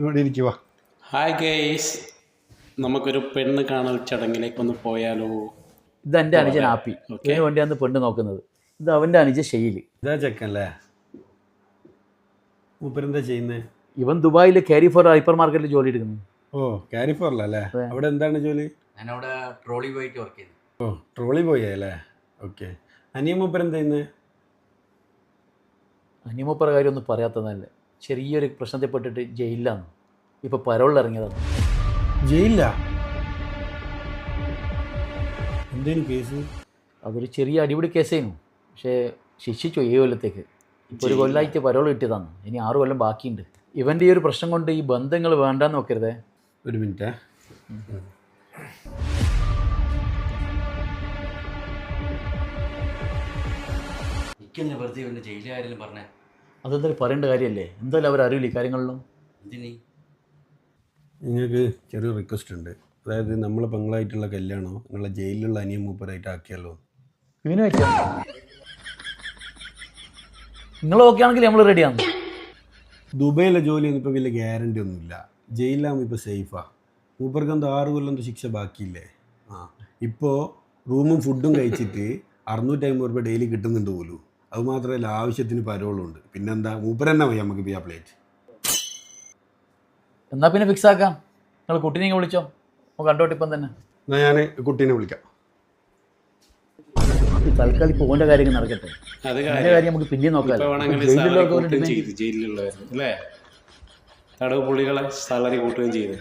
ഇവിടെ ഇരിക്കുക. Hi guys, നമുക്കൊരു പെണ്ണ് കാണൽ ചടങ്ങിലേക്കൊന്ന് പോയാലോ? ഇതെൻ്റെ അനുജൻ ആപ്പി. ഇതിനു വേണ്ടിയാണ് പെണ്ണ് നോക്കുന്നത്. ഇത് അവൻ്റെ അനുജ ഷെയ്ല്. ഇതാ ചെക്കല്ലേ? മൂപ്പരെന്താ ചെയ്യുന്നത്? ഇവൻ ദുബായിൽ ക്യാരി ഫോർ ഹൈപ്പർ മാർക്കറ്റിൽ ജോലി എടുക്കുന്നു. ഓ, ക്യാരി ഫോറിലല്ലേ? അവിടെ എന്താണ് ജോലി? ഞാനവിടെ ട്രോളി പോയിട്ട് വർക്ക് ചെയ്തു. ഓ, ട്രോളി പോയല്ലേ? ഓക്കെ. അനിയ മൂപ്പരെന്താ ചെയ്യുന്നത്? അനിമൂപ്പറ കാര്യമൊന്നും പറയാത്തതല്ലേ. ചെറിയൊരു പ്രശ്നത്തിൽപ്പെട്ടിട്ട് ജയിലിലാണ്. ഇപ്പോൾ പരോളിൽ ഇറങ്ങിയതാണ്. ജയിലില്ല? എന്തേലും കേസ്? അതൊരു ചെറിയ അടിപിടി കേസായിരുന്നു. പക്ഷേ ശിക്ഷിച്ചു 7 കൊല്ലത്തേക്ക്. ഇപ്പോൾ ഒരു കൊല്ലമായിട്ട് പരോൾ കിട്ടിയതാണ്. ഇനി 6 കൊല്ലം ബാക്കിയുണ്ട്. ഇവൻ്റെ ഈ ഒരു പ്രശ്നം കൊണ്ട് ഈ ബന്ധങ്ങൾ വേണ്ടാന്ന് നോക്കരുതേ. ഒരു മിനിറ്റ്. എനിക്കെന്നെ വെറുതെ ഇവൻ്റെ ജയിലുകാരെല്ലാം പറഞ്ഞേ. അതെന്തായാലും പറയേണ്ട കാര്യമല്ലേ? എന്തായാലും അവരറിയില്ല ഈ കാര്യങ്ങളിലും. എന്തിനീ? നിങ്ങൾക്ക് ചെറിയ റിക്വസ്റ്റ് ഉണ്ട്. അതായത് നമ്മളെ പെങ്ങളായിട്ടുള്ള കല്യാണം നിങ്ങളെ ജയിലിലുള്ള അനിയ മൂപ്പരായിട്ട് ആക്കിയല്ലോ. ഇവന് വെച്ചാൽ നിങ്ങൾ ഓക്കെ ആണെങ്കിൽ നമ്മൾ റെഡിയാണ്. ദുബൈയിലെ ജോലിയൊന്നും ഇപ്പോൾ വലിയ ഗ്യാരണ്ടി ഒന്നുമില്ല. ജയിലിലാകുമ്പോൾ ഇപ്പോൾ സേഫാണ്. മൂപ്പർക്ക് എന്തോ 6 കൊല്ലം ശിക്ഷ ബാക്കിയില്ലേ? ഇപ്പോൾ റൂമും ഫുഡും കഴിച്ചിട്ട് 650 രൂപ ഡെയിലി കിട്ടുന്നുണ്ട് പോലും. അതുമാത്രമല്ല, ആവശ്യത്തിന് പരോളുണ്ട്. പിന്നെന്താ, മൂപ്പരെന്നെ മതി നമുക്ക് പിയാ പ്ലേറ്റ്. എന്നാൽ പിന്നെ ഫിക്സ് ആക്കാം. നിങ്ങൾ കുട്ടീനെ വിളിച്ചോ, നമുക്ക് കണ്ടോട്ട് ഇപ്പം തന്നെ. എന്നാൽ ഞാൻ കുട്ടീനെ വിളിക്കാം. തൽക്കാലം ഇപ്പോൾ ഓൻ്റെ കാര്യങ്ങൾ നടക്കട്ടെ. അത് അതിൻ്റെ കാര്യം നമുക്ക് പിന്നെ നോക്കാം. ജയിലിലുള്ളവർ അല്ലേ? തടവ് പുള്ളികളെ സാലറി കൂട്ടുകയും ചെയ്തു.